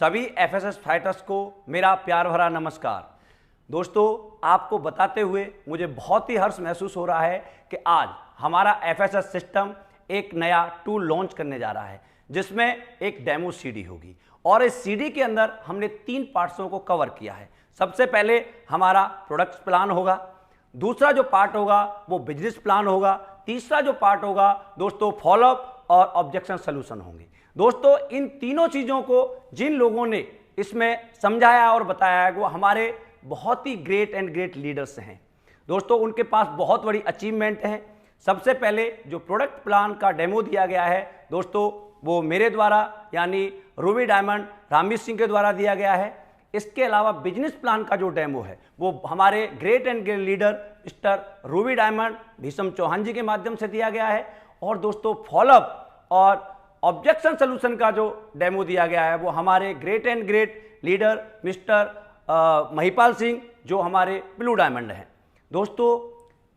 सभी FSS fighters को मेरा प्यार भरा नमस्कार। दोस्तों, आपको बताते हुए मुझे बहुत ही हर्ष महसूस हो रहा है कि आज हमारा एफएसएस सिस्टम एक नया टूल लॉन्च करने जा रहा है, जिसमें एक डेमो सीडी होगी और इस सीडी के अंदर हमने 3 पार्ट्सों को कवर किया है। सबसे पहले हमारा प्रोडक्ट प्लान होगा, दूसरा जो पार्ट होगा वो बिजनेस प्लान होगा, तीसरा जो पार्ट होगा दोस्तों फॉलोअप और ऑब्जेक्शन सॉल्यूशन होंगे। दोस्तों, इन तीनों चीज़ों को जिन लोगों ने इसमें समझाया और बताया है वो हमारे बहुत ही ग्रेट एंड ग्रेट लीडर्स हैं। दोस्तों, उनके पास बहुत बड़ी अचीवमेंट है। सबसे पहले जो प्रोडक्ट प्लान का डेमो दिया गया है दोस्तों, वो मेरे द्वारा यानी रूबी डायमंड रामवीर सिंह के द्वारा दिया गया है। इसके अलावा बिजनेस प्लान का जो डेमो है वो हमारे great and great leader mister Ruby Diamond Bhishma Chauhan ji के माध्यम से दिया गया है। और दोस्तों, फॉलोअप और ऑब्जेक्शन सॉल्यूशन का जो डेमो दिया गया है वो हमारे great and great leader mister Mahipal Singh जो हमारे ब्लू डायमंड हैं। दोस्तों,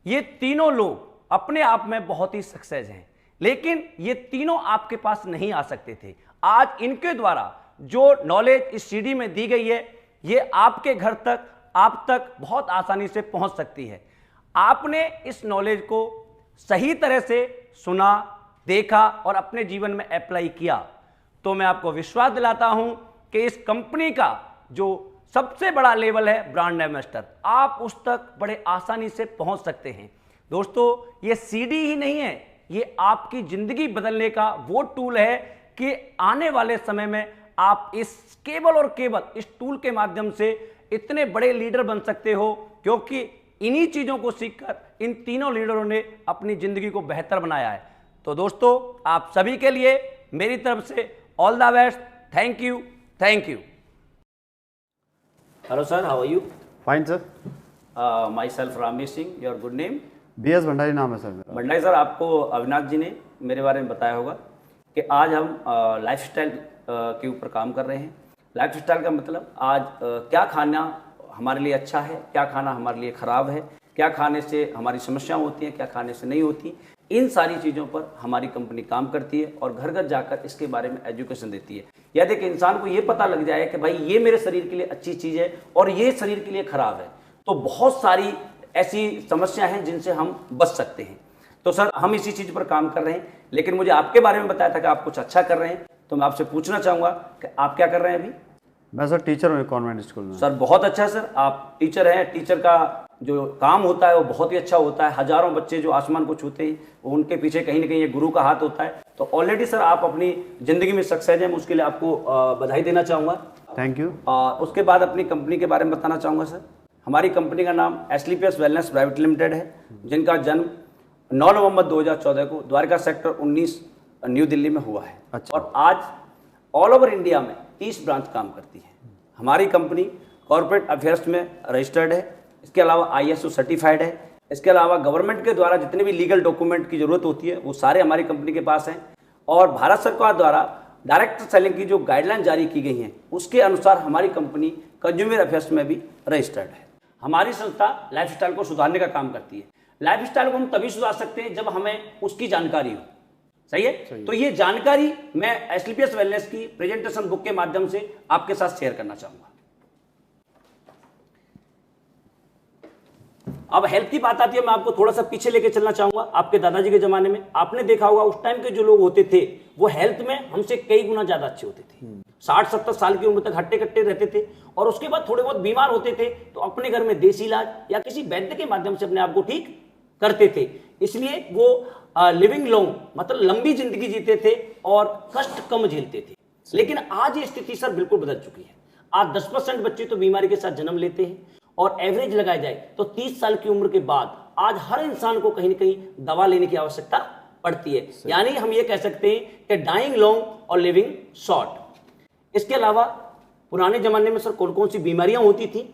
ये तीनों लोग अपने आप में बहुत ही सक्सेस हैं, लेकिन ये तीनों आपके पास नहीं आ सकते थे। आज इनके द्वारा जो नॉलेज इस सीडी में दी गई है ये आपके घर तक, आप तक बहुत आसानी से पहुंच सकती है। आपने इस नॉलेज को सही तरह से सुना, देखा और अपने जीवन में अप्लाई किया तो मैं आपको विश्वास दिलाता हूं कि इस कंपनी का जो सबसे बड़ा लेवल है ब्रांड एम्बेसडर, आप उस तक बड़े आसानी से पहुंच सकते हैं। दोस्तों, ये सीडी ही नहीं है, ये आपकी जिंदगी बदलने का वो टूल है कि आने वाले समय में आप इस केवल और केवल इस टूल के माध्यम से इतने बड़े लीडर बन सकते हो, क्योंकि इन्हीं चीजों को सीखकर इन तीनों लीडरों ने अपनी जिंदगी को बेहतर बनाया है। तो दोस्तों, आप सभी के लिए मेरी तरफ से all the best. Thank you, thank you. Hello sir, how are you? Fine sir. Myself Ramveer Singh, your good name? BS Bhandari नाम है सर मेरा। भंडारी सर, आपको अविनाश जी ने मेरे बारे में बताया होगा कि आज हम लाइफस्टाइल के ऊपर काम कर रहे हैं। लाइफस्टाइल का मतलब आज क्या खाना हमारे लिए अच्छा है, क्या खाना हमारे लिए खराब है, क्या खाने से हमारी समस्याएं होती हैं, क्या खाने से नहीं होती। इन सारी चीज़ों पर हमारी कंपनी काम करती है और घर घर जाकर इसके बारे में एजुकेशन देती है। यदि कि इंसान को ये पता लग जाए कि भाई ये मेरे शरीर के लिए अच्छी चीज़ है और ये शरीर के लिए खराब है, तो बहुत सारी ऐसी समस्याएं हैं जिनसे हम बच सकते हैं। तो सर, हम इसी चीज़ पर काम कर रहे हैं, लेकिन मुझे आपके बारे में बताया था कि आप कुछ अच्छा कर रहे हैं, तो मैं आपसे पूछना चाहूँगा कि आप क्या कर रहे हैं अभी? मैं सर टीचर हूँ कॉन्वेंट स्कूल में। सर, बहुत अच्छा सर, आप टीचर हैं। टीचर का जो काम होता है वो बहुत ही अच्छा होता है। हजारों बच्चे जो आसमान को छूते हैं, उनके पीछे कहीं ना कहीं ये गुरु का हाथ होता है। तो ऑलरेडी सर आप अपनी जिंदगी में सक्सेस हैं, मैं उसके लिए आपको बधाई देना चाहूँगा। Thank you. उसके बाद अपनी कंपनी के बारे में बताना चाहूँगा सर। हमारी कंपनी का नाम एस्क्लेपियस वेलनेस प्राइवेट लिमिटेड है, जिनका जन्म 9 नवंबर 2014 को द्वारका सेक्टर 19 न्यू दिल्ली में हुआ है। अच्छा। और आज ऑल ओवर इंडिया में 30 ब्रांच काम करती है। हमारी कंपनी कॉर्पोरेट अफेयर्स में रजिस्टर्ड है, इसके अलावा ISO सर्टिफाइड है। इसके अलावा गवर्नमेंट के द्वारा जितने भी लीगल डॉक्यूमेंट की जरूरत होती है वो सारे हमारी कंपनी के पास हैं। और भारत सरकार द्वारा डायरेक्ट सेलिंग की जो गाइडलाइन जारी की गई हैं उसके अनुसार हमारी कंपनी कंज्यूमर अफेयर्स में भी रजिस्टर्ड है। हमारी संस्था लाइफस्टाइल को सुधारने का काम करती है। लाइफस्टाइल को हम तभी सुधार सकते हैं जब हमें उसकी जानकारी हो। सही है? तो ये जानकारी मैं एस्क्लेपियस वेलनेस की प्रेजेंटेशन बुक के माध्यम से आपके साथ शेयर करना चाहूंगा। अब हेल्थ की बात आती है, मैं आपको थोड़ा सा पीछे लेके चलना चाहूंगा। आपके दादाजी के जमाने में आपने देखा होगा उस टाइम के जो लोग होते थे वो हेल्थ में हमसे कई गुना ज्यादा अच्छे होते थे। 60-70 साल की उम्र तक हट्टे कट्टे रहते थे और उसके बाद थोड़े बहुत बीमार होते थे तो अपने घर में देसी इलाज या किसी वैद्य के माध्यम से अपने आप को ठीक करते थे। इसलिए वो लिविंग लॉन्ग मतलब लंबी जिंदगी जीते थे और कष्ट कम झेलते थे। लेकिन आज ये स्थिति सर बिल्कुल बदल चुकी है। आज 10% बच्चे तो बीमारी के साथ जन्म लेते हैं और एवरेज लगाया जाए तो 30 साल की उम्र के बाद आज हर इंसान को कहीं ना कहीं दवा लेने की आवश्यकता पड़ती है। यानी हम ये कह सकते हैं कि डाइंग लॉन्ग और लिविंग शॉर्ट। इसके अलावा पुराने जमाने में सर कौन कौन सी बीमारियां होती थी?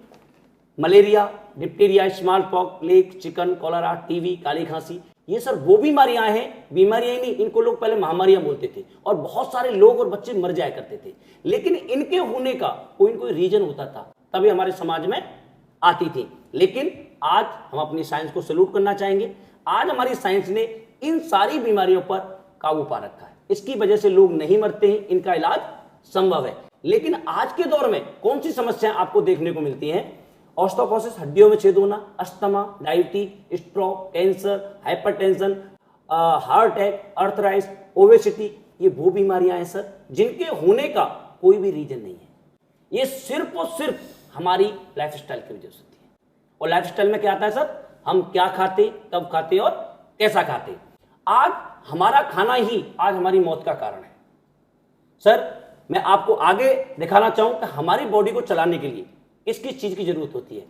Malaria, diphtheria, small pox, plague, chicken, cholera, TB, काली खांसी, ये सर वो बीमारियां हैं, बीमारियां ही नहीं, इनको लोग पहले महामारियां बोलते थे और बहुत सारे लोग और बच्चे मर जाया करते थे। लेकिन इनके होने का कोई न कोई रीजन होता था, तभी हमारे समाज में आती थी। लेकिन आज हम अपनी साइंस को सैल्यूट करना चाहेंगे। आज हमारी साइंस ने इन सारी बीमारियों पर काबू पा रखा है। इसकी वजह से लोग नहीं मरते हैं, इनका इलाज संभव है। लेकिन आज के दौर में कौन सी समस्याएं आपको देखने को मिलती हैं? ऑस्टियोपोरोसिस, हड्डियों में छेद होना, asthma, diabetes, stroke, cancer, hypertension, heart attack, arthritis, obesity, ये वो बीमारियां हैं सर जिनके होने का कोई भी रीजन नहीं है। ये सिर्फ और सिर्फ हमारी लाइफस्टाइल की वजह से होती है। और लाइफस्टाइल में क्या आता है सर? हम क्या खाते, कब खाते और कैसा खाते। आज हमारा खाना ही आज हमारी मौत का कारण है। सर मैं आपको आगे दिखाना चाहूं कि हमारी बॉडी को चलाने के लिए किस किस चीज की जरूरत होती है।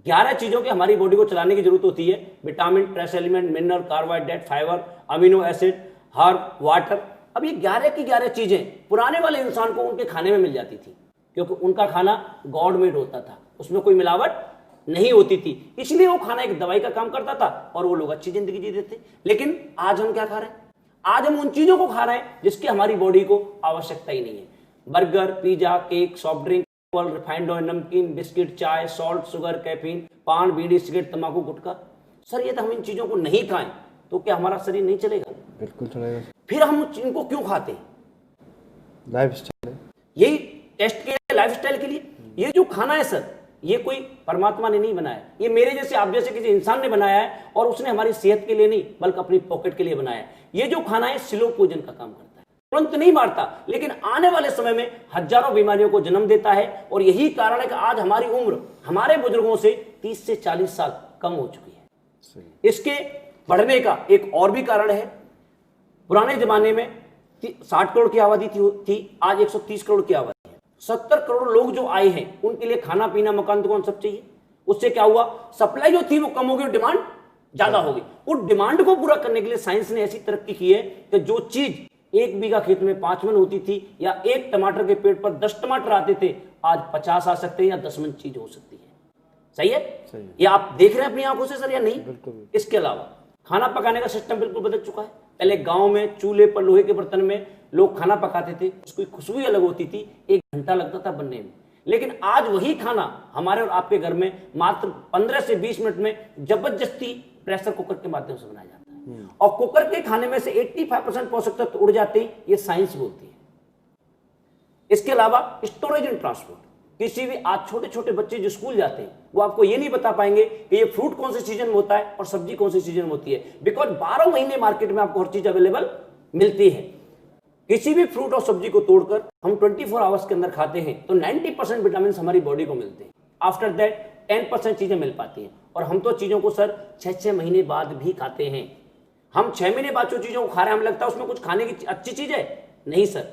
11 चीजों की हमारी बॉडी को चलाने की जरूरत होती है। Vitamin, trace element, mineral, carbohydrate, fibre, amino acid, herb, water. अब ये 11 की 11 चीजें पुराने वाले इंसान को उनके खाने में मिल जाती थी, क्योंकि उनका खाना गॉड मेड होता था, उसमें कोई मिलावट नहीं होती थी। इसलिए वो खाना एक दवाई का काम करता था और वो लोग अच्छी जिंदगी जीते थे। लेकिन आज हम क्या खा रहे हैं? आज हम उन चीजों को खा रहे हैं जिसकी हमारी बॉडी को आवश्यकता ही नहीं है। Burger, pizza, cake, soft drink, refined oil, नमकीन, बिस्किट, चाय, सॉल्ट, शुगर, कैफीन, पान, बीड़ी, सिगरेट, तंबाकू, गुटखा। सर ये तो हम इन चीजों को नहीं खाएं तो क्या हमारा शरीर नहीं चलेगा? बिल्कुल चलेगा। फिर हम इनको क्यों खाते हैं? लाइफस्टाइल, यही टेस्ट के लिए, लाइफस्टाइल के लिए। ये जो खाना है सर, ये कोई परमात्मा ने नहीं बनाया, ये मेरे जैसे आप जैसे किसी इंसान ने बनाया है और उसने हमारी सेहत के लिए नहीं बल्कि अपनी पॉकेट के लिए बनाया है। ये जो खाना है स्लो पॉइजन का काम करता है, तुरंत नहीं मारता, लेकिन आने वाले समय में हजारों बीमारियों को जन्म देता है। और यही कारण है कि आज हमारी उम्र हमारे बुजुर्गों से 30 से 40 साल कम हो चुकी है। इसके बढ़ने का एक और भी कारण है। पुराने जमाने में 60 करोड़ की आबादी थी, आज 130 करोड़ की आबादी है। 70 करोड़ लोग जो आए हैं उनके लिए खाना पीना, मकान दुकान सब चाहिए। उससे क्या हुआ? सप्लाई जो थी वो कम हो गई, डिमांड ज्यादा हो गई। उस डिमांड को पूरा करने के लिए साइंस ने ऐसी तरक्की की है कि जो चीज 1 बीघा खेत में 5 मन होती थी या 1 टमाटर के पेड़ पर 10 टमाटर आते थे, आज 50 आ सकते हैं या 10 मन चीज हो सकती है। सही है? सही है। ये आप देख रहे हैं अपनी आंखों से सर या नहीं? बिल्कुल। इसके अलावा खाना पकाने का सिस्टम बिल्कुल बदल चुका है। पहले गांव में चूल्हे पर लोहे के बर्तन में लोग खाना पकाते थे, उसकी खुशबू अलग होती थी, 1 घंटा लगता था बनने में। लेकिन आज वही खाना हमारे और आपके घर में मात्र 15 से 20 मिनट में जबरदस्ती प्रेशर कुकर के माध्यम से बनाया जाता है। और कुकर के खाने में से 85% पोषक तत्व उड़ जाते हैं, ये साइंस बोलती है। इसके अलावा स्टोरेज एंड ट्रांसपोर्ट, किसी भी आज छोटे छोटे बच्चे जो स्कूल जाते हैं वो आपको ये नहीं बता पाएंगे कि ये फ्रूट कौन से सीजन में होता है और सब्जी कौन से सीजन में होती है, बिकॉज 12 महीने मार्केट में आपको हर चीज अवेलेबल मिलती है। किसी भी फ्रूट और सब्जी को तोड़कर हम 24 आवर्स के अंदर खाते हैं तो 90% विटामिन हमारी बॉडी को मिलते हैं। आफ्टर दैट 10% चीजें मिल पाती हैं। और हम तो चीजों को सर 6-6 महीने बाद भी खाते हैं। हम 6 महीने बाद जो चीजों को खा रहे हैं, हमें लगता है उसमें कुछ खाने की अच्छी चीज है। नहीं सर,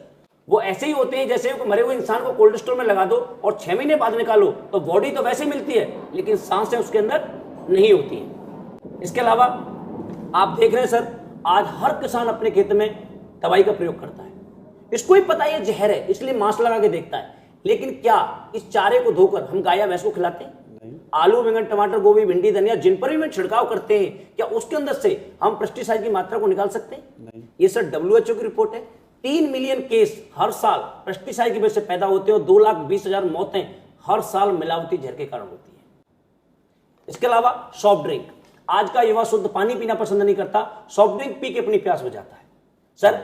वो ऐसे ही होते हैं जैसे मरे हुए इंसान को कोल्ड स्टोर में लगा दो और 6 महीने बाद निकालो तो बॉडी तो वैसे मिलती है, लेकिन सांसें उसके अंदर नहीं होती है। इसके अलावा आप देख रहे हैं सर, आज हर किसान अपने खेत में दवाई का प्रयोग करता है। इसको ही पता है जहर है, इसलिए मास्क लगा के देखता है। लेकिन क्या इस चारे को धोकर हम गाय या भैंस को खिलाते हैं? आलू, बैंगन, टमाटर, गोभी, भिंडी, धनिया जिन पर भी छिड़काव करते हैं, क्या उसके अंदर से हम पेस्टिसाइड की मात्रा को निकाल सकते हैं? नहीं। ये सर WHO की रिपोर्ट है। 3 मिलियन केस हर साल पेस्टिसाइड की वजह से पैदा होते हैं और 2,20,000 मौतें हर साल मिलावटी जहर के कारण होती है। इसके अलावा सॉफ्ट ड्रिंक, आज का युवा शुद्ध पानी पीना पसंद नहीं करता, सॉफ्ट ड्रिंक पी के अपनी प्यास बुझाता है। सर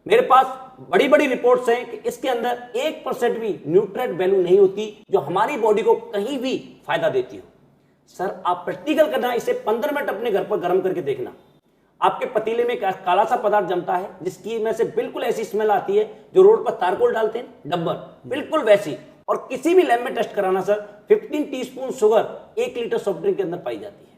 मेरे पास बड़ी बड़ी रिपोर्ट्स हैं कि इसके अंदर 1% भी न्यूट्रिएंट वैल्यू नहीं होती जो हमारी बॉडी को कहीं भी फायदा देती हो। सर आप प्रैक्टिकल करना, इसे 15 मिनट अपने घर पर गर्म करके देखना। आपके पतीले में काला सा पदार्थ जमता है जिसकी में से बिल्कुल ऐसी स्मेल आती है जो रोड पर तारकोल डालते हैं डब्बर, बिल्कुल वैसी। और किसी भी लैब में टेस्ट कराना sir, 15 teaspoon sugar 1 litre soft drink के अंदर पाई जाती है।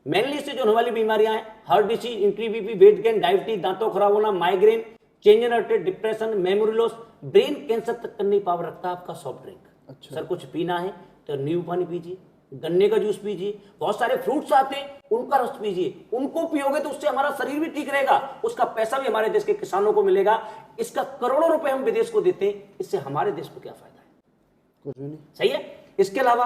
मेनली इससे जो होने वाली बीमारियां हैं, heart disease, increased BP, weight gain, diabetes, दांतों खराब होना, migraine, change in heart rate, depression, memory loss, brain cancer तक करने की पावर रखता है आपका सॉफ्ट ड्रिंक। अच्छा। सर कुछ पीना है तो नींबू पानी पीजिए, गन्ने का जूस पीजिए, बहुत सारे फ्रूट्स आते हैं उनका रस पीजिए, उनको पियोगे तो उससे हमारा शरीर भी ठीक रहेगा, उसका पैसा भी हमारे देश के किसानों को मिलेगा। इसका करोड़ों रुपए हम विदेश को देते हैं, इससे हमारे देश को क्या फायदा है? कुछ भी नहीं। सही है। इसके अलावा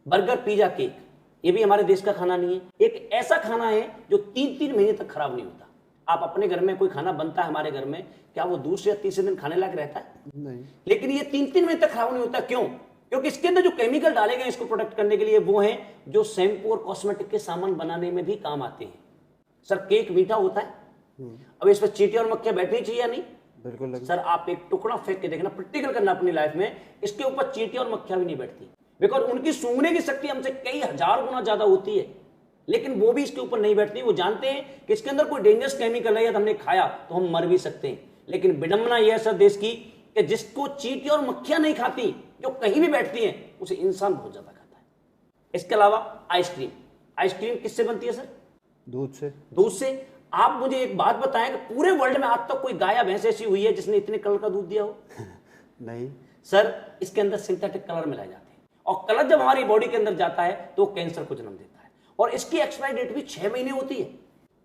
बर्गर, पिज्जा, केक, ये भी हमारे देश का खाना नहीं है। एक ऐसा खाना है जो 3-3 महीने तक खराब नहीं होता। आप अपने घर में कोई खाना बनता है हमारे घर में, क्या वो दूसरे या तीसरे दिन खाने लायक रहता है? नहीं। लेकिन ये 3-3 महीने तक खराब नहीं होता। क्यों? क्योंकि इसके अंदर जो केमिकल डाले गए इसको प्रोटेक्ट करने के लिए, वो है जो शैम्पू और कॉस्मेटिक के सामान बनाने में भी काम आते हैं। सर, केक मीठा होता है, अब इस पर चींटियां और मक्खियां बैठनी चाहिए या नहीं? बिल्कुल लगे। सर, आप एक टुकड़ा फेंक के देखना, प्रैक्टिकल करना अपनी लाइफ में, इसके ऊपर चींटियां और मक्खियां भी नहीं बैठती, बिकॉज उनकी सूंघने की शक्ति हमसे कई हजार गुना ज्यादा होती है, लेकिन वो भी इसके ऊपर नहीं बैठती। वो जानते हैं कि इसके अंदर कोई डेंजरस केमिकल है, या हमने खाया तो हम मर भी सकते हैं। लेकिन विडंबना यह है सर देश की कि जिसको चींटियां और मक्खियां नहीं खाती, जो कहीं भी बैठती हैं, उसे इंसान बहुत ज्यादा खाता है। इसके अलावा आइसक्रीम, आइसक्रीम किससे बनती है सर? दूध से। दूध से। आप मुझे एक बात बताएं कि पूरे वर्ल्ड में आज तक कोई गाय या भैंस ऐसी हुई है जिसने इतने कलर का दूध दिया हो? नहीं सर, इसके अंदर सिंथेटिक कलर मिलाए जाते हैं, और कलर जब हमारी बॉडी के अंदर जाता है तो कैंसर को जन्म देता है, और इसकी एक्सपायरी डेट भी 6 महीने होती है।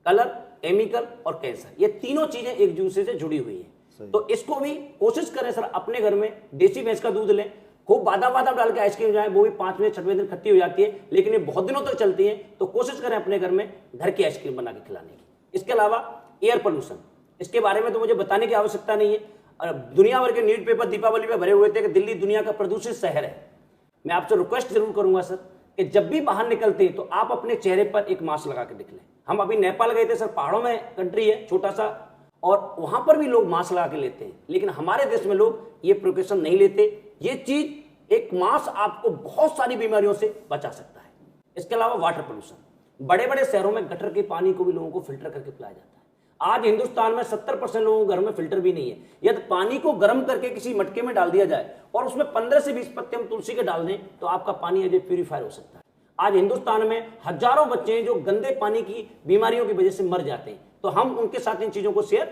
कलर, केमिकल और कैंसर, ये तीनों चीजें एक दूसरे से जुड़ी हुई है। तो इसको भी कोशिश करें सर, अपने घर में देसी भैंस का दूध लें, खूब बादाम वादाम डाल के आइसक्रीम जाए, वो भी 5वें 6वें दिन खट्टी हो जाती है, लेकिन ये बहुत दिनों तक चलती है। तो कोशिश करें अपने घर में घर की आइसक्रीम बना के खिलाने की। इसके अलावा एयर पोल्यूशन, इसके बारे में तो मुझे बताने की आवश्यकता नहीं है। दुनिया भर के न्यूज पेपर दीपावली में भरे हुए थे कि दिल्ली दुनिया का प्रदूषित शहर है। मैं आपसे रिक्वेस्ट जरूर करूंगा सर कि जब भी बाहर निकलते हैं तो आप अपने चेहरे पर एक मास्क लगा के निकलें। हम अभी नेपाल गए थे सर, पहाड़ों में कंट्री है छोटा सा, और वहां पर भी लोग मास्क लगा के लेते हैं, लेकिन हमारे देश में लोग ये प्रिकॉशन नहीं लेते। ये चीज, एक मास्क आपको बहुत सारी बीमारियों से बचा सकता है। इसके अलावा वाटर पोल्यूशन, बड़े बड़े शहरों में गटर के पानी को भी लोगों को फिल्टर करके पिलाया जाता है। आज हिंदुस्तान में 70% लोगों के घर में फिल्टर भी नहीं है। यदि पानी को गर्म करके किसी मटके में डाल दिया जाए और उसमें 15 से 20 पत्ते हम तुलसी के डाल दें तो आपका पानी एज ए प्यूरीफायर हो सकता है। आज हिंदुस्तान में हजारों बच्चे हैं जो गंदे पानी की बीमारियों की वजह से मर जाते हैं, तो हम उनके साथ इन चीजों को शेयर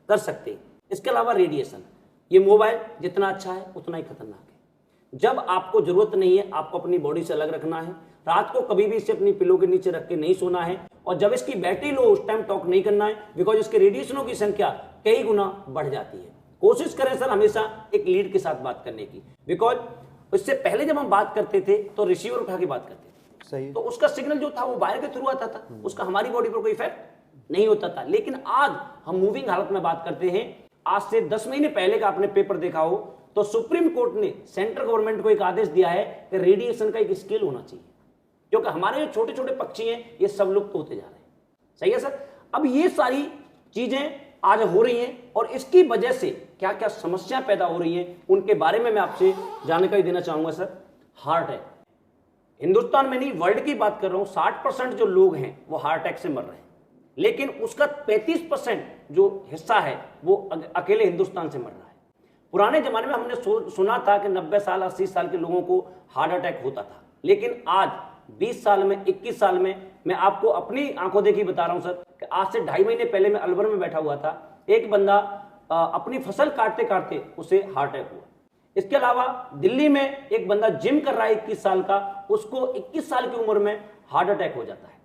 कर सकते हैं। इसके अलावा रेडिएशन, ये मोबाइल जितना अच्छा है उतना ही खतरनाक है। जब आपको जरूरत नहीं है, आपको अपनी बॉडी से अलग रखना है। रात को कभी भी इसे अपनी पिलो के नीचे रख के नहीं सोना है, और जब इसकी बैटरी लो उस टाइम टॉक नहीं करना है, बिकॉज इसके रेडिएशनों की संख्या कई गुना बढ़ जाती है। कोशिश करें सर हमेशा एक लीड के साथ बात करने की, बिकॉज इससे पहले जब हम बात करते थे तो रिसीवर उठा के बात करते थे, सही। तो उसका सिग्नल जो था वो वायर के थ्रू आता था, उसका हमारी बॉडी पर कोई इफेक्ट नहीं होता था। लेकिन आज हम मूविंग हालत में बात करते हैं। आज से 10 महीने पहले का आपने पेपर देखा हो तो सुप्रीम कोर्ट ने सेंट्रल गवर्नमेंट को एक आदेश दिया है कि रेडिएशन का एक स्केल होना चाहिए, क्योंकि हमारे जो छोटे छोटे पक्षी हैं ये सब लुप्त होते जा रहे हैं। सही है सर। अब ये सारी चीजें आज हो रही हैं, और इसकी वजह से क्या क्या समस्या पैदा हो रही हैं उनके बारे में मैं आपसे जानकारी देना चाहूंगा सर। हार्ट अटैक, हिंदुस्तान में नहीं वर्ल्ड की बात कर रहा हूं, 60% जो लोग हैं वो हार्ट अटैक से मर रहे हैं, लेकिन उसका 35% जो हिस्सा है वो अकेले हिंदुस्तान से मर रहा है। पुराने जमाने में हमने सुना था कि 90 साल 80 साल के लोगों को हार्ट अटैक होता था, लेकिन आज 20 साल में 21 साल में, मैं आपको अपनी आंखों देखी बता रहा हूं सर कि आज से 2.5 महीने पहले मैं अलवर में बैठा हुआ था, एक बंदा अपनी फसल काटते काटते उसे हार्ट अटैक हुआ। इसके अलावा दिल्ली में एक बंदा जिम कर रहा है 21 साल का, उसको 21 साल की उम्र में हार्ट अटैक हो जाता है।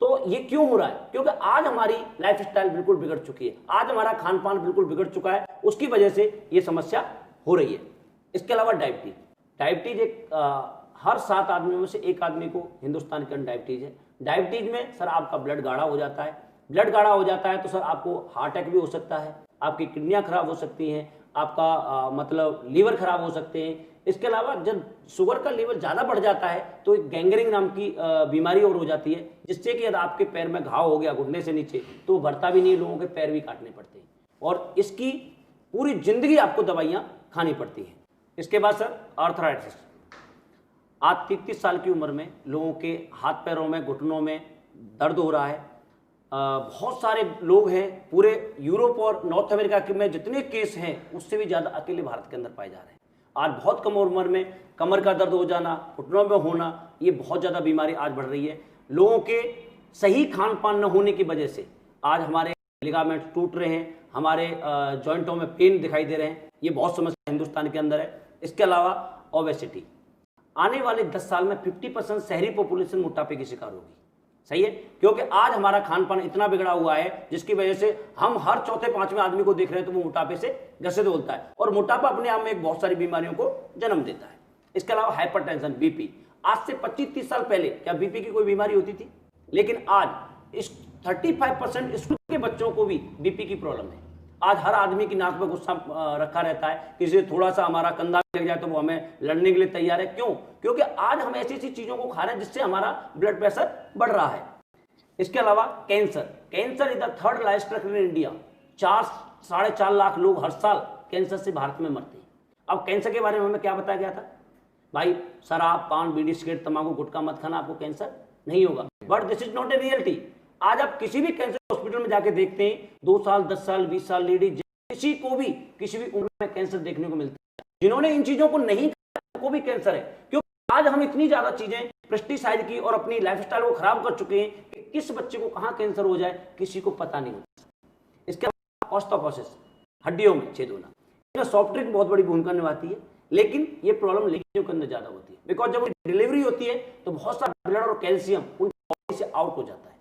तो ये क्यों हो रहा है? क्योंकि आज हमारी लाइफस्टाइल बिल्कुल बिगड़ चुकी है, आज हमारा खान पान बिल्कुल बिगड़ चुका है, उसकी वजह से ये समस्या हो रही है। इसके अलावा डायबिटीज, डायबिटीज एक हर 7 आदमियों में से 1 आदमी को हिंदुस्तान के अंदर डायबिटीज है। डायबिटीज में सर आपका ब्लड गाढ़ा हो जाता है, ब्लड गाढ़ा हो जाता है तो सर आपको हार्ट अटैक भी हो सकता है, आपकी किडनियां खराब हो सकती हैं, आपका मतलब लीवर खराब हो सकते हैं। इसके अलावा जब शुगर का लेवल ज्यादा बढ़ जाता है तो एक गैंग्रीन नाम की बीमारी और हो जाती है, जिससे कि यदि आपके पैर में घाव हो गया घुटने से नीचे तो भरता भी नहीं, लोगों के पैर भी काटने पड़ते हैं, और इसकी पूरी जिंदगी आपको दवाइयां खानी पड़ती हैं। इसके बाद सर आर्थराइटिस, आज 33 साल की उम्र में लोगों के हाथ पैरों में घुटनों में दर्द हो रहा है। बहुत सारे लोग हैं, पूरे यूरोप और नॉर्थ अमेरिका में जितने केस हैं उससे भी ज़्यादा अकेले भारत के अंदर पाए जा रहे हैं। आज बहुत कम उम्र में कमर का दर्द हो जाना, घुटनों में होना, ये बहुत ज़्यादा बीमारी आज बढ़ रही है। लोगों के सही खान पान न होने की वजह से आज हमारे लिगामेंट टूट रहे हैं, हमारे जॉइंटों में पेन दिखाई दे रहे हैं, ये बहुत समस्या हिंदुस्तान के अंदर है। इसके अलावा ओबेसिटी, आने वाले 10 साल में 50% शहरी पॉपुलेशन मोटापे की शिकार होगी। सही है, क्योंकि आज हमारा खान पान इतना बिगड़ा हुआ है जिसकी वजह से हम हर चौथे पांचवें आदमी को देख रहे हैं तो वो मोटापे से ग्रसित होता है, और मोटापा अपने आप में एक बहुत सारी बीमारियों को जन्म देता है। इसके अलावा हाइपरटेंशन, बीपी। आज से 25-30 साल पहले क्या बीपी की कोई बीमारी होती थी? लेकिन आज इस 35% स्कूल के बच्चों को भी बीपी की प्रॉब्लम है। आज हर आदमी की नाक में गुस्सा रखा रहता है, किसी थोड़ा सा हमारा कंधा लग जाए तो वो हमें लड़ने के लिए तैयार है। क्यों? क्योंकि आज हम ऐसी ऐसी चीजों को खा रहे हैं जिससे हमारा ब्लड प्रेशर बढ़ रहा है। इसके अलावा cancer. Cancer is the third largest in India. 4-4.5 lakh लोग हर साल कैंसर से भारत में मरते हैं। अब कैंसर के बारे में हमें क्या बताया गया था? भाई शराब, पान, बीड़ी, सिगरेट, तंबाकू, गुटखा मत खाना, आपको कैंसर नहीं होगा। But this is not a reality. आज आप किसी भी कैंसर हॉस्पिटल में जाके देखते हैं, 2 साल, 10 साल, 20 साल लेडीज, किसी को भी किसी भी उम्र में कैंसर देखने को मिलता है। जिन्होंने इन चीजों को नहीं किया को भी कैंसर है, क्योंकि आज हम इतनी ज्यादा चीजें पेस्टिसाइड की और अपनी लाइफस्टाइल को खराब कर चुके हैं कि किस बच्चे को कहां कैंसर हो जाए किसी को पता नहीं होता। इसके अलावा ऑस्टियोपोरोसिस, हड्डियों में छेद होना, इसमें सॉफ्ट ड्रिंक बहुत बड़ी भूमिका निभाती है, लेकिन ये प्रॉब्लम लड़कियों के अंदर ज्यादा होती है। बिकॉज जब डिलीवरी होती है तो बहुत सारा ब्लड और कैल्शियम उनकी बॉडी से आउट हो जाता है।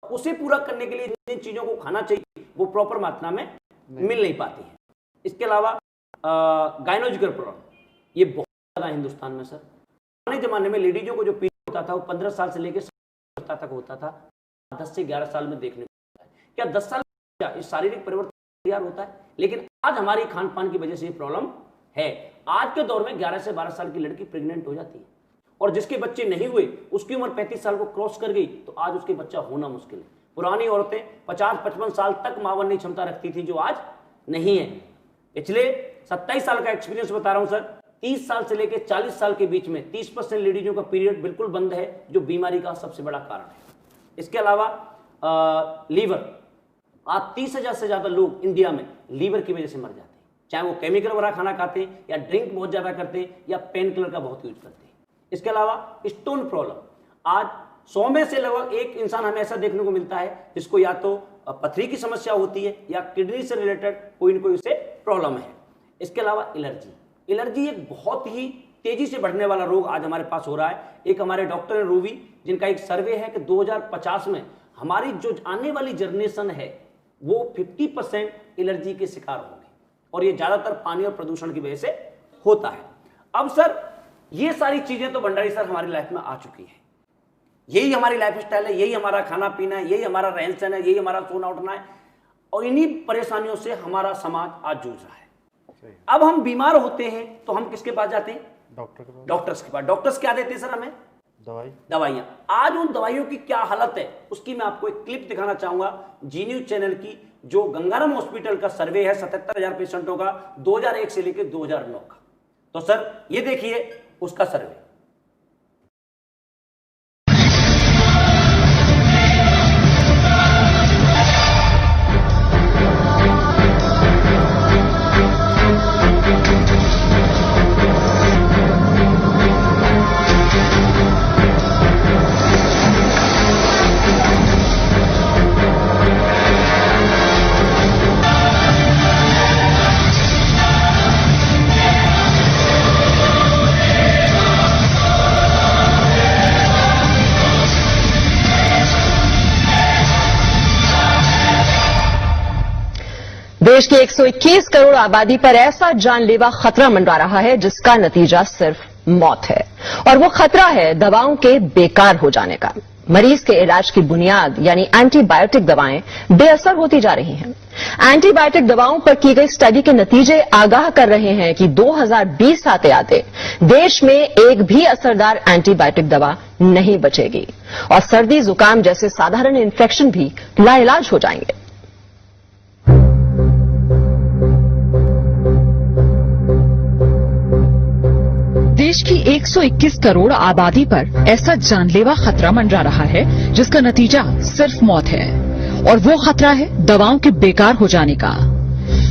उसे पूरा करने के लिए जिन चीजों को खाना चाहिए वो प्रॉपर मात्रा में मिल नहीं पाती है। इसके अलावा गायनोलॉजिकल प्रॉब्लम, ये बहुत ज्यादा हिंदुस्तान में सर। पुराने जमाने में लेडीजों को जो पीरियड होता था वो 15 साल से लेकर 17 तक होता था, 10 से 11 साल में देखने को मिलता है। क्या 10 साल में इस शारीरिक परिवर्तन तैयार होता है? लेकिन आज हमारी खान पान की वजह से ये प्रॉब्लम है। आज के दौर में 11 से 12 साल की लड़की प्रेग्नेंट हो जाती है, और जिसके बच्चे नहीं हुए उसकी उम्र 35 साल को क्रॉस कर गई तो आज उसके बच्चा होना मुश्किल है। पुरानी औरतें 50-55 साल तक मां बनने की क्षमता रखती थी, जो आज नहीं है। पिछले 27 साल का एक्सपीरियंस बता रहा हूं सर। 30 साल से लेकर 40 साल के बीच में 30% लेडीजों का पीरियड बिल्कुल बंद है, जो बीमारी का सबसे बड़ा कारण है। इसके अलावा लीवर, आज 30,000 से ज्यादा लोग इंडिया में लीवर की वजह से मर जाते हैं, चाहे वो केमिकल वाला खाना खाते हैं या ड्रिंक बहुत ज्यादा करते हैं या पेन किलर का बहुत यूज करते हैं। इसके अलावा स्टोन प्रॉब्लम, आज 100 में से लगभग 1 इंसान हमें ऐसा देखने को मिलता है जिसको या तो पथरी की समस्या होती है या किडनी से रिलेटेड कोई न कोई उसे प्रॉब्लम है। इसके अलावा एलर्जी एक बहुत ही तेजी से बढ़ने वाला रोग आज हमारे पास हो रहा है। एक हमारे डॉक्टर है रूवी, जिनका एक सर्वे है कि 2050 में हमारी जो आने वाली जनरेशन है वो 50% एलर्जी के शिकार होंगे, और ये ज्यादातर पानी और प्रदूषण की वजह से होता है। अब सर ये सारी चीजें तो भंडारी सर हमारी लाइफ में आ चुकी है, यही हमारी लाइफ स्टाइल है, यही हमारा खाना पीना है, यही हमारा रहन सहन है, यही हमारा सोना उठना है, और इन्हीं परेशानियों से हमारा समाज आज जूझ रहा है। अब हम बीमार होते हैं तो हम किसके पास जाते हैं? डॉक्टर्स के पास। डॉक्टर्स क्या देते हैं सर हमें? दवाइयां। आज उन दवाइयों की क्या हालत है उसकी मैं आपको एक क्लिप दिखाना चाहूंगा जी न्यूज चैनल की, जो गंगाराम हॉस्पिटल का सर्वे है 77,000 पेशेंटों का 2001 से लेकर 2009 का। तो सर ये देखिए उसका सर्वे। देश की 121 करोड़ आबादी पर ऐसा जानलेवा खतरा मंडरा रहा है जिसका नतीजा सिर्फ मौत है, और वो खतरा है दवाओं के बेकार हो जाने का। मरीज के इलाज की बुनियाद यानी एंटीबायोटिक दवाएं बेअसर होती जा रही हैं। एंटीबायोटिक दवाओं पर की गई स्टडी के नतीजे आगाह कर रहे हैं कि 2020 आते आते देश में एक भी असरदार एंटीबायोटिक दवा नहीं बचेगी, और सर्दी जुकाम जैसे साधारण इन्फेक्शन भी लाइलाज हो जाएंगे। देश की 121 करोड़ आबादी पर ऐसा जानलेवा खतरा मंडरा रहा है जिसका नतीजा सिर्फ मौत है, और वो खतरा है दवाओं के बेकार हो जाने का।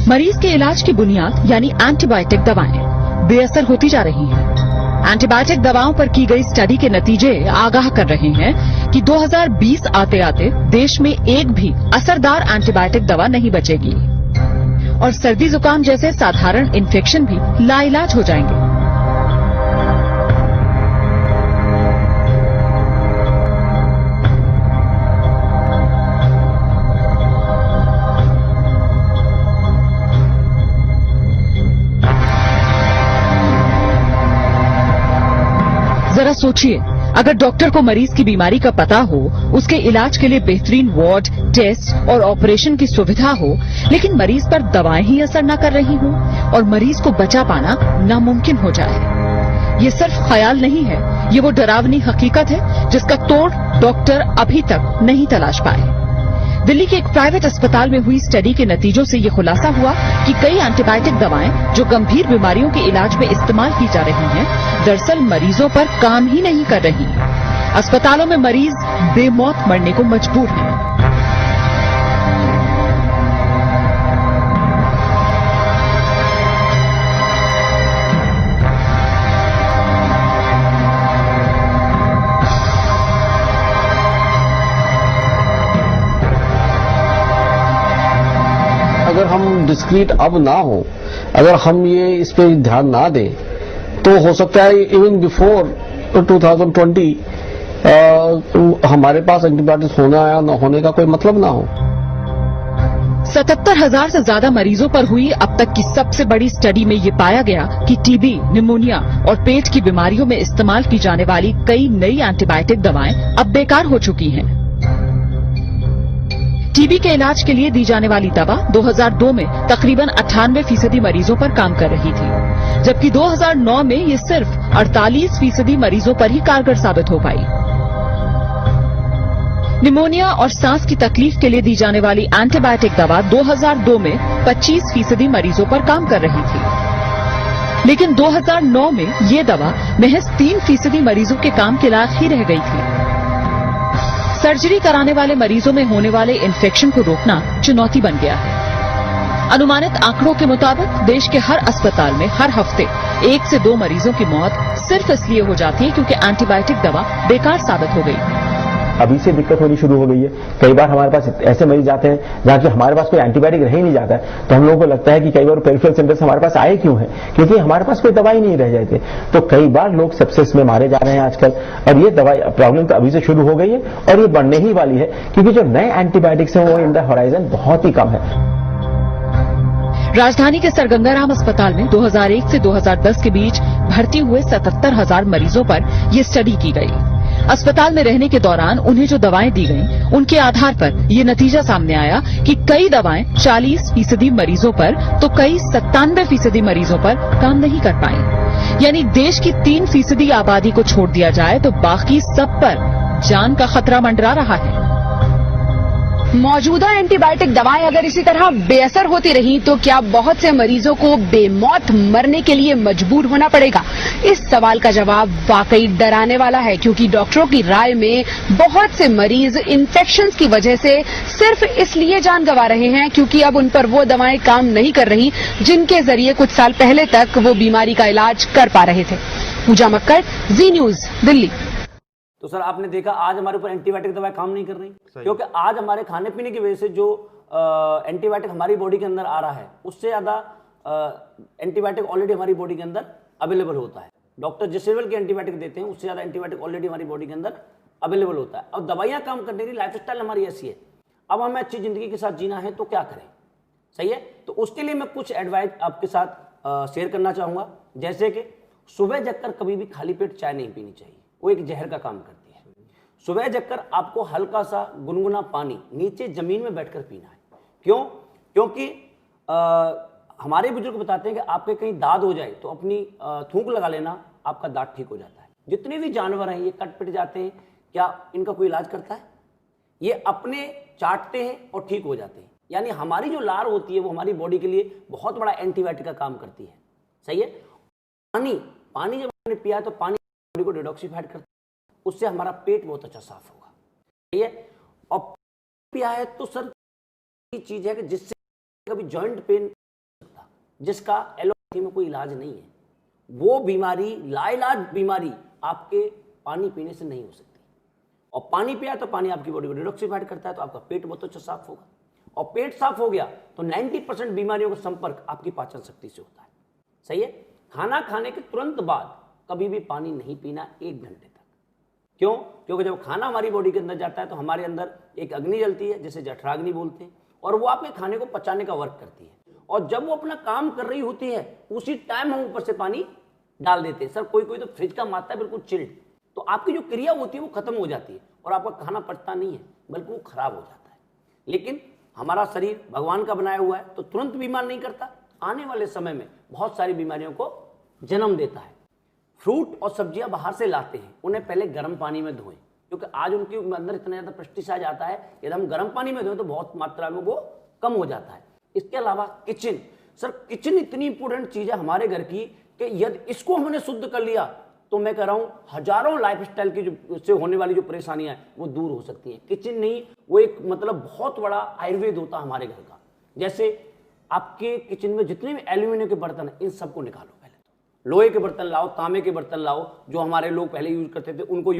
मरीज के इलाज की बुनियाद यानी एंटीबायोटिक दवाएं बेअसर होती जा रही हैं। एंटीबायोटिक दवाओं पर की गई स्टडी के नतीजे आगाह कर रहे हैं कि 2020 आते आते देश में एक भी असरदार एंटीबायोटिक दवा नहीं बचेगी, और सर्दी जुकाम जैसे साधारण इन्फेक्शन भी लाइलाज हो जाएंगे। जरा सोचिए, अगर डॉक्टर को मरीज की बीमारी का पता हो, उसके इलाज के लिए बेहतरीन वार्ड, टेस्ट और ऑपरेशन की सुविधा हो, लेकिन मरीज पर दवाएं ही असर न कर रही हों और मरीज को बचा पाना नामुमकिन हो जाए। ये सिर्फ ख्याल नहीं है, ये वो डरावनी हकीकत है जिसका तोड़ डॉक्टर अभी तक नहीं तलाश पाए। दिल्ली के एक प्राइवेट अस्पताल में हुई स्टडी के नतीजों से ये खुलासा हुआ कि कई एंटीबायोटिक दवाएं जो गंभीर बीमारियों के इलाज में इस्तेमाल की जा रही हैं, दरअसल मरीजों पर काम ही नहीं कर रही। अस्पतालों में मरीज बेमौत मरने को मजबूर हैं। अगर हम डिस्क्रीट अब ना हो, अगर हम ये इस पे ध्यान ना दें, तो हो सकता है इवन बिफोर 2020 हमारे पास एंटीबायोटिक्स होना या न होने का कोई मतलब ना हो। 77,000 से ज्यादा मरीजों पर हुई अब तक की सबसे बड़ी स्टडी में ये पाया गया कि टीबी, निमोनिया और पेट की बीमारियों में इस्तेमाल की जाने वाली कई नई एंटीबायोटिक दवाएं अब बेकार हो चुकी हैं। टीबी के इलाज के लिए दी जाने वाली दवा 2002 में तकरीबन 98% मरीजों पर काम कर रही थी, जबकि 2009 में ये सिर्फ 48% मरीजों पर ही कारगर साबित हो पाई। निमोनिया और सांस की तकलीफ के लिए दी जाने वाली एंटीबायोटिक दवा 2002 में 25% मरीजों पर काम कर रही थी, लेकिन 2009 में ये दवा महज 3% मरीजों के काम के लायक ही रह गई थी। सर्जरी कराने वाले मरीजों में होने वाले इन्फेक्शन को रोकना चुनौती बन गया है। अनुमानित आंकड़ों के मुताबिक देश के हर अस्पताल में हर हफ्ते 1 से 2 मरीजों की मौत सिर्फ इसलिए हो जाती है क्योंकि एंटीबायोटिक दवा बेकार साबित हो गई। अभी से दिक्कत होनी शुरू हो गई है। कई बार हमारे पास ऐसे मरीज आते हैं जहां कि हमारे पास कोई एंटीबायोटिक रह ही नहीं जाता है, तो हम लोगों को लगता है कि कई बार पेरिफेरल सेंटर से हमारे पास आए क्यों है, क्योंकि हमारे पास कोई दवाई नहीं रह जाती। तो कई बार लोग सेप्सिस में मारे जा रहे हैं आजकल, और ये दवाई प्रॉब्लम तो अभी से शुरू हो गई है और ये बढ़ने ही वाली है, क्योंकि जो नए एंटीबायोटिक्स हैं वो इन द होराइजन बहुत ही कम है। राजधानी के सर गंगाराम अस्पताल में 2001 से 2010 के बीच भर्ती हुए 77,000 मरीजों पर यह स्टडी की गई। अस्पताल में रहने के दौरान उन्हें जो दवाएं दी गईं, उनके आधार पर ये नतीजा सामने आया कि कई दवाएं 40% मरीजों पर तो कई 97% मरीजों पर काम नहीं कर पाई। यानी देश की 3% आबादी को छोड़ दिया जाए तो बाकी सब पर जान का खतरा मंडरा रहा है। मौजूदा एंटीबायोटिक दवाएं अगर इसी तरह बेअसर होती रही तो क्या बहुत से मरीजों को बेमौत मरने के लिए मजबूर होना पड़ेगा? इस सवाल का जवाब वाकई डराने वाला है, क्योंकि डॉक्टरों की राय में बहुत से मरीज इन्फेक्शंस की वजह से सिर्फ इसलिए जान गंवा रहे हैं क्योंकि अब उन पर वो दवाएं काम नहीं कर रही जिनके जरिए कुछ साल पहले तक वो बीमारी का इलाज कर पा रहे थे। पूजा मक्कड़, जी न्यूज, दिल्ली। तो सर आपने देखा आज हमारे ऊपर एंटीबायोटिक दवाएं काम नहीं कर रही, क्योंकि आज हमारे खाने पीने की वजह से जो एंटीबायोटिक हमारी बॉडी के अंदर आ रहा है उससे ज्यादा एंटीबायोटिक ऑलरेडी हमारी बॉडी के अंदर अवेलेबल होता है। डॉक्टर जिस लेवल के एंटीबायोटिक देते हैं उससे ज्यादा एंटीबायोटिक ऑलरेडी हमारी बॉडी के अंदर अवेलेबल होता है। और दवाइयां काम करने की लाइफस्टाइल हमारी ऐसी है, अब हमें अच्छी जिंदगी के साथ जीना है तो क्या करें, सही है। तो उसके लिए मैं कुछ एडवाइस आपके साथ शेयर करना चाहूंगा। जैसे कि सुबह जगकर कभी भी खाली पेट चाय नहीं पीनी चाहिए, वो एक जहर का काम करती है। सुबह जगकर आपको हल्का सा गुनगुना पानी नीचे जमीन में बैठकर पीना है। क्यों? क्योंकि हमारे बुजुर्ग बताते हैं कि आपके कहीं दाद हो जाए तो अपनी थूक लगा लेना, आपका दांत ठीक हो जाता है। जितने भी जानवर हैं ये कट पिट जाते हैं, क्या इनका कोई इलाज करता है? ये अपने चाटते हैं और ठीक हो जाते हैं। यानी हमारी जो लार होती है वो हमारी बॉडी के लिए बहुत बड़ा एंटीबायोटिक का काम करती है, सही है। पानी जब हमने पिया तो पानी बॉडी को डिटॉक्सिफाइड करता है, उससे हमारा पेट बहुत अच्छा साफ होगा, सही है। और पिया है तो सर चीज है कि जिससे कभी जॉइंट पेन सकता, जिसका एलोपैथी में कोई इलाज नहीं है, वो बीमारी लाइलाज बीमारी आपके पानी पीने से नहीं हो सकती। और पानी पिया तो पानी आपकी बॉडी को डिटॉक्सिफाइड करता है, तो आपका पेट बहुत अच्छा साफ होगा। और पेट साफ हो गया तो 90% बीमारियों का संपर्क आपकी पाचन शक्ति से होता है, सही है। खाना खाने के तुरंत बाद कभी भी पानी नहीं पीना 1 घंटे तक। क्यों? क्योंकि जब खाना हमारी बॉडी के अंदर जाता है तो हमारे अंदर एक अग्नि जलती है जिसे जठराग्नि बोलते हैं, और वो आपके खाने को पचाने का वर्क करती है। और जब वो अपना काम कर रही होती है उसी टाइम हम ऊपर से पानी डाल देते हैं। सर कोई कोई तो फ्रिज का मारता है बिल्कुल चिल्ड, तो आपकी जो क्रिया होती है वो खत्म हो जाती है और आपका खाना पचता नहीं है बल्कि वो खराब हो जाता है। लेकिन हमारा शरीर भगवान का बनाया हुआ है तो तुरंत बीमार नहीं करता, आने वाले समय में बहुत सारी बीमारियों को जन्म देता है। फ्रूट और सब्जियां बाहर से लाते हैं, उन्हें पहले गर्म पानी में धोएं, क्योंकि आज उनके अंदर इतना ज़्यादा पेस्टिसाइड आता है, यदि हम गर्म पानी में धोएं तो बहुत मात्रा में वो कम हो जाता है। इसके अलावा किचन, सर किचन इतनी इंपॉर्टेंट चीज़ है हमारे घर की कि यदि इसको हमने शुद्ध कर लिया तो मैं कह रहा हूँ हजारों लाइफस्टाइल की जो से होने वाली जो परेशानियां हैं वो दूर हो सकती हैं। किचन नहीं, वो एक मतलब बहुत बड़ा आयुर्वेद होता है हमारे घर का। जैसे आपके किचन में जितने भी एल्यूमिनियम के बर्तन हैं इन सबको निकालो, पहले तो लोहे के बर्तन लाओ, तांबे के बर्तन लाओ, जो हमारे लोग पहले यूज करते थे उनको